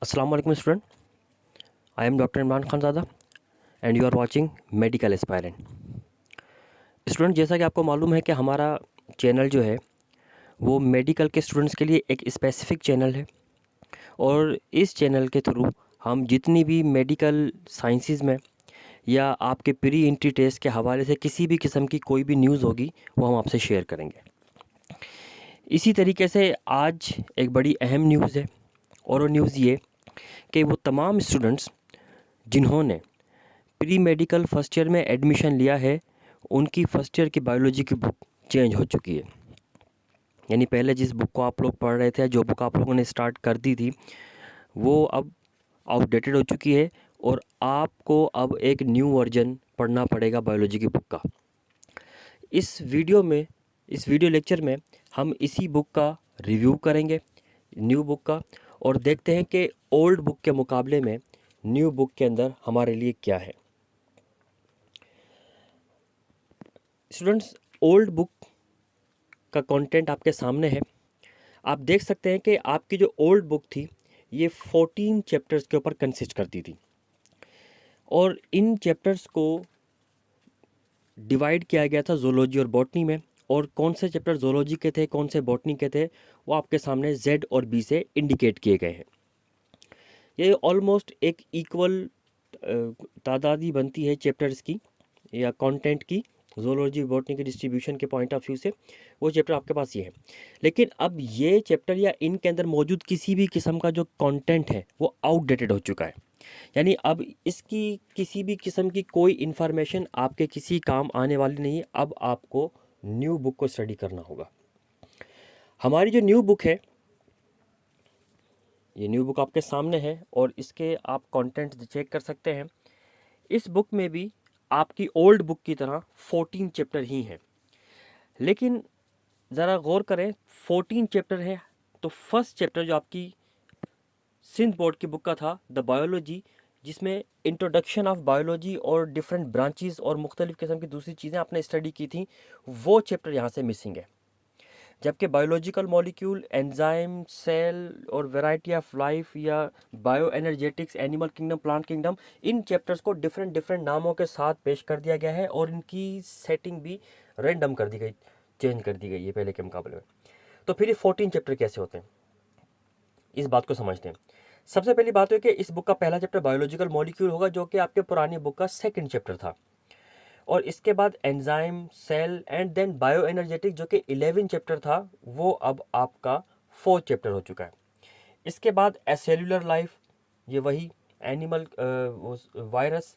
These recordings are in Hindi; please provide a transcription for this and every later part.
अस्सलाम वालेकुम student, I am doctor Imran Khanzada and you are watching medical aspirant. Student, जैसा कि आपको मालूम है कि हमारा चैनल जो है वो मेडिकल के स्टूडेंट्स के लिए एक स्पेसिफ़िक चैनल है और इस चैनल के थ्रू हम जितनी भी मेडिकल साइंसेस में या आपके प्री एंट्री टेस्ट के हवाले से किसी भी किस्म की कोई भी न्यूज़ होगी वो हम आपसे शेयर करेंगे। इसी तरीके से आज एक बड़ी अहम न्यूज़ है और वो न्यूज़ ये कि वो तमाम स्टूडेंट्स जिन्होंने प्री मेडिकल फर्स्ट ईयर में एडमिशन लिया है उनकी फ़र्स्ट ईयर की बायोलॉजी की बुक चेंज हो चुकी है। यानी पहले जिस बुक को आप लोग पढ़ रहे थे, जो बुक आप लोगों ने स्टार्ट कर दी थी, वो अब आउटडेटेड हो चुकी है और आपको अब एक न्यू वर्जन पढ़ना पड़ेगा बायोलॉजी की बुक का। इस वीडियो लेक्चर में हम इसी बुक का रिव्यू करेंगे, न्यू बुक का, और देखते हैं कि ओल्ड बुक के मुकाबले में न्यू बुक के अंदर हमारे लिए क्या है। स्टूडेंट्स, ओल्ड बुक का कंटेंट आपके सामने है। आप देख सकते हैं कि आपकी जो ओल्ड बुक थी ये 14 चैप्टर्स के ऊपर कंसिस्ट करती थी और इन चैप्टर्स को डिवाइड किया गया था ज़ूलॉजी और बॉटनी में, और कौन से चैप्टर ज़ूलॉजी के थे, कौन से बॉटनी के थे, वो आपके सामने जेड और बी से इंडिकेट किए गए हैं। ये ऑलमोस्ट एक इक्वल तादाद ही बनती है चैप्टर्स की या कंटेंट की। ज़ूलॉजी बॉटनी के डिस्ट्रीब्यूशन के पॉइंट ऑफ व्यू से वो चैप्टर आपके पास ये है, लेकिन अब ये चैप्टर या इनके अंदर मौजूद किसी भी किस्म का जो कंटेंट है वो आउटडेटेड हो चुका है। यानी अब इसकी किसी भी किस्म की कोई इन्फॉर्मेशन आपके किसी काम आने वाली नहीं है। अब आपको न्यू बुक को स्टडी करना होगा। हमारी जो न्यू बुक है, ये न्यू बुक आपके सामने है और इसके आप कंटेंट चेक कर सकते हैं। इस बुक में भी आपकी ओल्ड बुक की तरह 14 चैप्टर ही हैं, लेकिन ज़रा गौर करें, 14 चैप्टर है तो फर्स्ट चैप्टर जो आपकी सिंध बोर्ड की बुक का था, द बायोलॉजी, जिसमें इंट्रोडक्शन ऑफ बायोलॉजी और डिफरेंट ब्रांचेस और मुख्तलिफ़ किस्म की दूसरी चीज़ें आपने स्टडी की थी, वो चैप्टर यहाँ से मिसिंग है। जबकि बायोलॉजिकल मॉलिक्यूल, एंजाइम, सेल और वैरायटी ऑफ लाइफ या bio energetics, animal kingdom, plant kingdom, इन चैप्टर्स को डिफरेंट डिफरेंट नामों के साथ पेश कर दिया गया है और इनकी सेटिंग भी रैंडम कर दी गई, चेंज कर दी गई है पहले के मुकाबले में। तो फिर ये 14 चैप्टर कैसे होते हैं, इस बात को समझते हैं। सबसे पहली बात है कि इस बुक का पहला चैप्टर बायोलॉजिकल मॉलिक्यूल होगा, जो कि आपके पुरानी बुक का सेकंड चैप्टर था, और इसके बाद enzyme, cell and then bioenergetic, जो कि 11 चैप्टर था, वो अब आपका 4th चैप्टर हो चुका है। इसके बाद एसेल्युलर लाइफ, ये वही एनिमल वायरस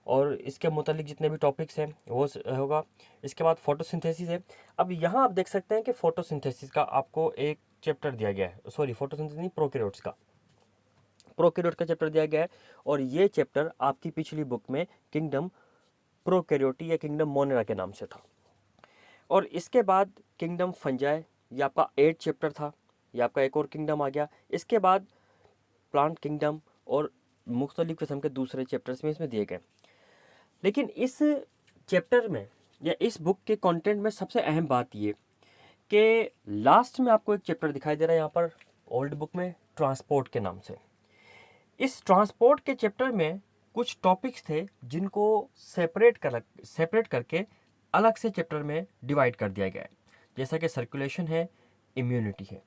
और इसके मुतालिक जितने भी टॉपिक्स हैं वो होगा। इसके बाद फोटोसिंथेसिस है। अब यहाँ आप देख सकते हैं कि फोटोसिंथेसिस का आपको एक चैप्टर दिया गया है, सॉरी फोटोसिंथेसिस नहीं, प्रोकैरियोट्स का चैप्टर दिया गया है, और ये चैप्टर आपकी पिछली बुक में किंगडम प्रोकैरियोटी या किंगडम मोनेरा के नाम से था। और इसके बाद किंगडम फंजाई, ये आपका 8th चैप्टर था, ये आपका एक और किंगडम आ गया। इसके बाद प्लांट किंगडम और मुख्तलिफ किस्म के दूसरे चैप्टर्स में इसमें दिए गए। लेकिन इस चैप्टर में या इस बुक के कंटेंट में सबसे अहम बात ये कि लास्ट में आपको एक चैप्टर दिखाई दे रहा है यहाँ पर ओल्ड बुक में, ट्रांसपोर्ट के नाम से। इस ट्रांसपोर्ट के चैप्टर में कुछ टॉपिक्स थे जिनको सेपरेट करके अलग से चैप्टर में डिवाइड कर दिया गया है, जैसा कि सर्कुलेशन है, इम्यूनिटी है।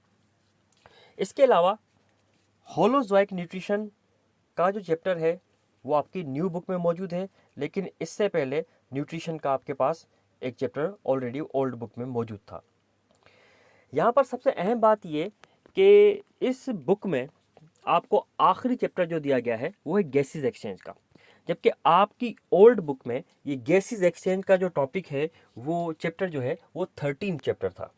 इसके अलावा होलोजोइक न्यूट्रिशन का जो चैप्टर है वो आपकी न्यू बुक में मौजूद है, लेकिन इससे पहले न्यूट्रिशन का आपके पास एक चैप्टर ऑलरेडी ओल्ड बुक में मौजूद था। यहाँ पर सबसे अहम बात ये कि इस बुक में आपको आखिरी चैप्टर जो दिया गया है वो है गैसेस एक्सचेंज का, जबकि आपकी ओल्ड बुक में ये गैसेस एक्सचेंज का जो टॉपिक है वो चैप्टर जो है वो 13 चैप्टर था।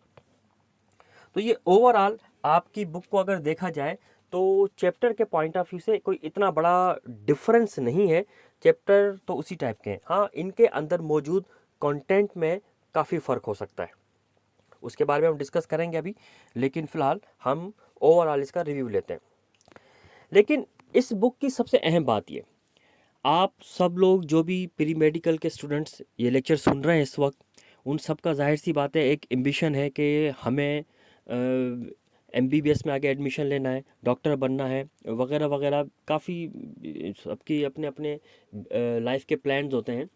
तो ये ओवरऑल आपकी बुक को अगर देखा जाए तो चैप्टर के पॉइंट ऑफ व्यू से कोई इतना बड़ा डिफरेंस नहीं है। चैप्टर तो उसी टाइप के हैं, हाँ इनके अंदर मौजूद कंटेंट में काफ़ी फ़र्क हो सकता है, उसके बारे में हम डिस्कस करेंगे अभी, लेकिन फ़िलहाल हम ओवरऑल इसका रिव्यू लेते हैं। लेकिन इस बुक की सबसे अहम बात ये, आप सब लोग जो भी प्री मेडिकल के स्टूडेंट्स ये लेक्चर सुन रहे हैं इस वक्त, उन सब का जाहिर सी बात है एक एम्बिशन है कि हमें एमबीबीएस में आगे एडमिशन लेना है, डॉक्टर बनना है वगैरह वगैरह, काफ़ी सबकी अपने अपने लाइफ के प्लान्स होते हैं।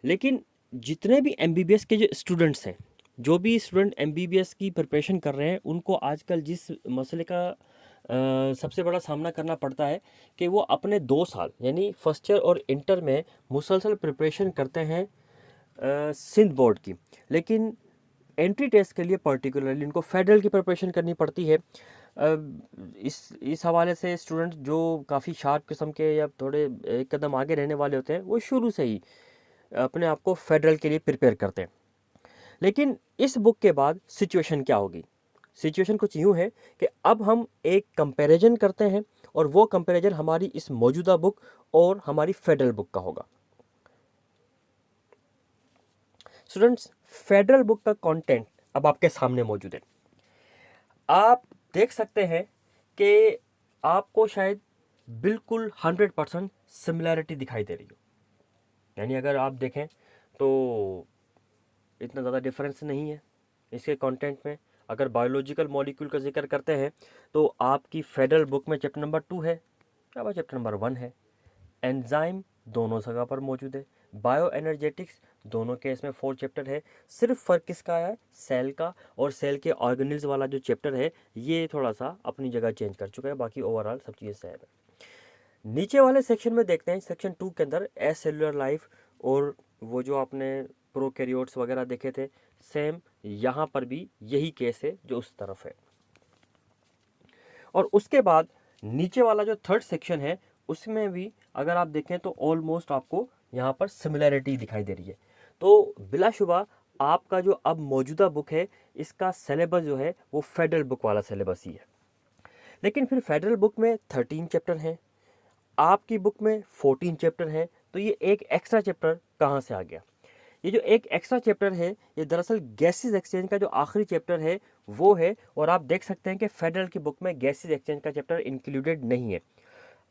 लेकिन जितने भी एमबीबीएस के जो स्टूडेंट्स हैं, जो भी स्टूडेंट एमबीबीएस की प्रिपरेशन कर रहे हैं, उनको आजकल जिस मसले का सबसे बड़ा सामना करना पड़ता है कि वो अपने 2 साल यानी फर्स्ट ईयर और इंटर में मुसलसल प्रिपरेशन करते हैं सिंध बोर्ड की, लेकिन एंट्री टेस्ट के लिए पर्टिकुलरली इनको फेडरल की प्रिपरेशन करनी पड़ती है। इस हवाले से स्टूडेंट जो काफ़ी शार्प किस्म के या थोड़े एक कदम आगे रहने वाले होते हैं, वो शुरू से ही अपने आप को फेडरल के लिए प्रिपेयर करते हैं। लेकिन इस बुक के बाद सिचुएशन क्या होगी? सिचुएशन कुछ यूँ है कि अब हम एक कंपैरिजन करते हैं और वो कंपैरिजन हमारी इस मौजूदा बुक और हमारी फेडरल बुक का होगा। स्टूडेंट्स, फेडरल बुक का कंटेंट अब आपके सामने मौजूद है। आप देख सकते हैं कि आपको शायद बिल्कुल 100% सिमिलैरिटी दिखाई दे रही हो, यानी अगर आप देखें तो इतना ज़्यादा डिफरेंस नहीं है इसके कंटेंट में। अगर बायोलॉजिकल मॉलिक्यूल का जिक्र करते हैं तो आपकी फेडरल बुक में चैप्टर नंबर 2 है या चैप्टर नंबर 1 है। एंजाइम दोनों जगह पर मौजूद है। बायो एनर्जेटिक्स दोनों केस में 4 चैप्टर है। सिर्फ फ़र्क किसका है? सेल का, और सेल के ऑर्गेनिल्स वाला जो चैप्टर है ये थोड़ा सा अपनी जगह चेंज कर चुका है, बाकी ओवरऑल सब चीज़ें सेम है। नीचे वाले सेक्शन में देखते हैं, सेक्शन 2 के अंदर ए सेलुलर लाइफ और वो जो आपने प्रोकैरियोट्स वगैरह देखे थे, सेम यहाँ पर भी यही केस है जो उस तरफ है। और उसके बाद नीचे वाला जो थर्ड सेक्शन है उसमें भी अगर आप देखें तो ऑलमोस्ट आपको यहाँ पर सिमिलैरिटी दिखाई दे रही है। तो बिलाशुबा आपका जो अब मौजूदा बुक है इसका सिलेबस जो है वो फेडरल बुक वाला सिलेबस ही है। लेकिन फिर फेडरल बुक में 13 चैप्टर हैं, आपकी बुक में 14 चैप्टर हैं, तो ये एक एक्स्ट्रा चैप्टर कहाँ से आ गया? ये जो एक एक्स्ट्रा चैप्टर है ये दरअसल गैसेस एक्सचेंज का जो आखिरी चैप्टर है वो है, और आप देख सकते हैं कि फेडरल की बुक में गैसेस एक्सचेंज का चैप्टर इंक्लूडेड नहीं है।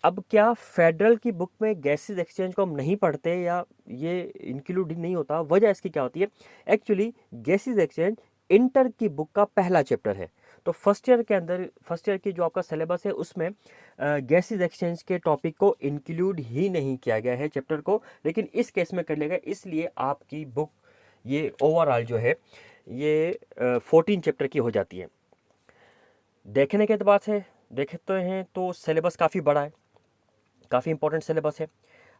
अब क्या फेडरल की बुक में गैसेस एक्सचेंज को हम नहीं पढ़ते या ये इंक्लूड नहीं होता? वजह इसकी क्या होती है? एक्चुअली गैसेस एक्सचेंज इंटर की बुक का पहला चैप्टर है। तो फर्स्ट ईयर के अंदर, फर्स्ट ईयर की जो आपका सिलेबस है उसमें गैसेस एक्सचेंज के टॉपिक को इंक्लूड ही नहीं किया गया है चैप्टर को, लेकिन इस केस में कर लिया गया, इसलिए आपकी बुक ये ओवरऑल जो है ये 14 चैप्टर की हो जाती है। देखने के बाद से देखते हैं तो सिलेबस काफ़ी बड़ा है, काफ़ी इंपॉर्टेंट सिलेबस है।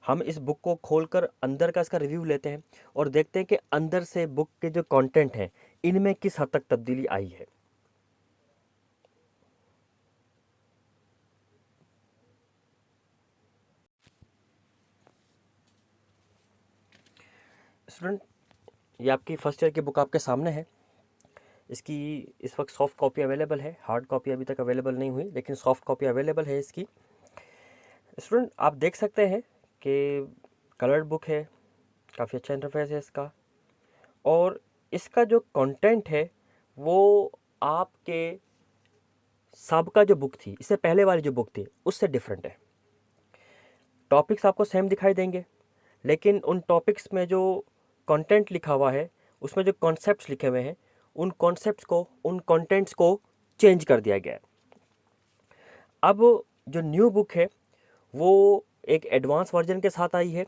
हम इस बुक को खोलकर अंदर का इसका रिव्यू लेते हैं और देखते हैं कि अंदर से बुक के जो कंटेंट हैं इनमें किस हद तक तब्दीली आई है। स्टूडेंट, ये आपकी फर्स्ट ईयर की बुक आपके सामने है। इसकी इस वक्त सॉफ्ट कॉपी अवेलेबल है, हार्ड कॉपी अभी तक अवेलेबल नहीं हुई, लेकिन सॉफ्ट कॉपी अवेलेबल है इसकी। स्टूडेंट, आप देख सकते हैं कि कलर्ड बुक है, काफ़ी अच्छा इंटरफेस है इसका, और इसका जो कंटेंट है वो आपके साबका जो बुक थी, इससे पहले वाली जो बुक थी उससे डिफरेंट है। टॉपिक्स आपको सेम दिखाई देंगे, लेकिन उन टॉपिक्स में जो कंटेंट लिखा हुआ है उसमें जो कॉन्सेप्ट्स लिखे हुए हैं उन कॉन्सेप्ट्स को, उन कंटेंट्स को चेंज कर दिया गया है। अब जो न्यू बुक है वो एक एडवांस वर्जन के साथ आई है,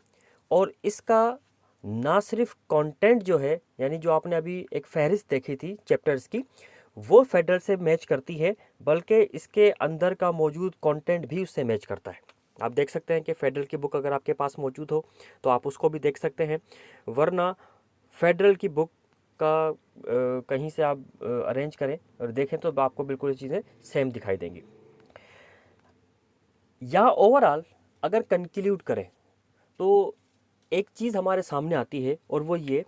और इसका ना सिर्फ कंटेंट जो है, यानी जो आपने अभी एक फहरिस्त देखी थी चैप्टर्स की, वो फेडरल से मैच करती है, बल्कि इसके अंदर का मौजूद कंटेंट भी उससे मैच करता है। आप देख सकते हैं कि फेडरल की बुक अगर आपके पास मौजूद हो तो आप उसको भी देख सकते हैं, वरना फेडरल की बुक का कहीं से आप अरेंज करें और देखें तो आपको बिल्कुल ये चीज़ें सेम दिखाई देंगी। या ओवरऑल अगर कंक्लूड करें तो एक चीज़ हमारे सामने आती है, और वो ये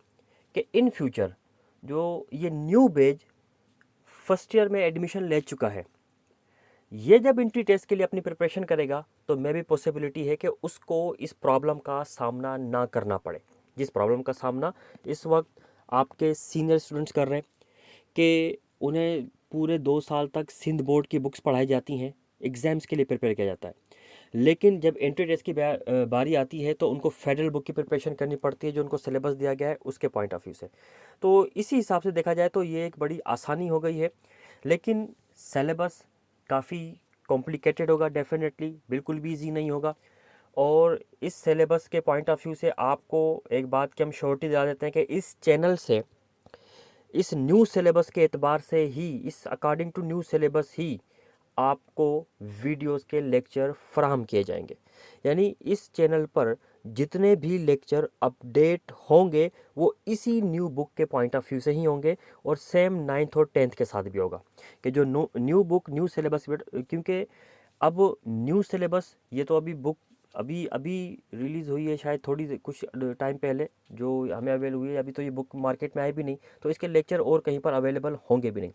कि इन फ्यूचर जो ये न्यू बैच फर्स्ट ईयर में एडमिशन ले चुका है, ये जब एंट्री टेस्ट के लिए अपनी प्रिपरेशन करेगा तो मे भी पॉसिबिलिटी है कि उसको इस प्रॉब्लम का सामना ना करना पड़े, जिस प्रॉब्लम का सामना इस वक्त आपके सीनियर स्टूडेंट्स कर रहे हैं कि उन्हें पूरे 2 साल तक सिंध बोर्ड की बुक्स पढ़ाई जाती हैं, एग्ज़ाम्स के लिए प्रिपेयर किया जाता है, लेकिन जब एंट्री टेस्ट की बारी आती है तो उनको फेडरल बुक की प्रिपरेशन करनी पड़ती है जो उनको सिलेबस दिया गया है उसके पॉइंट ऑफ व्यू से। तो इसी हिसाब से देखा जाए तो ये एक बड़ी आसानी हो गई है, लेकिन सिलेबस काफ़ी कॉम्प्लिकेटेड होगा, डेफिनेटली बिल्कुल भी इजी नहीं होगा। और इस सिलेबस के पॉइंट ऑफ व्यू से आपको एक बात की हम श्योरिटी दिला देते हैं कि इस चैनल से, इस न्यू सिलेबस के एतबार से ही, इस अकॉर्डिंग टू न्यू सिलेबस ही आपको वीडियोस के लेक्चर फराहम किए जाएंगे। यानी इस चैनल पर जितने भी लेक्चर अपडेट होंगे वो इसी न्यू बुक के पॉइंट ऑफ व्यू से ही होंगे, और सेम 9th और 10th के साथ भी होगा कि जो न्यू बुक न्यू सिलेबस, क्योंकि अब न्यू सिलेबस, ये तो अभी बुक अभी अभी रिलीज़ हुई है, शायद थोड़ी कुछ टाइम पहले जो हमें अवेल हुई है, अभी तो ये बुक मार्केट में आई भी नहीं, तो इसके लेक्चर और कहीं पर अवेलेबल होंगे भी नहीं।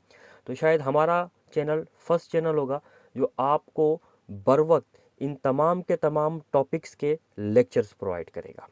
तो शायद हमारा चैनल फर्स्ट चैनल होगा जो आपको बर वक्त इन तमाम के तमाम टॉपिक्स के लेक्चर्स प्रोवाइड करेगा।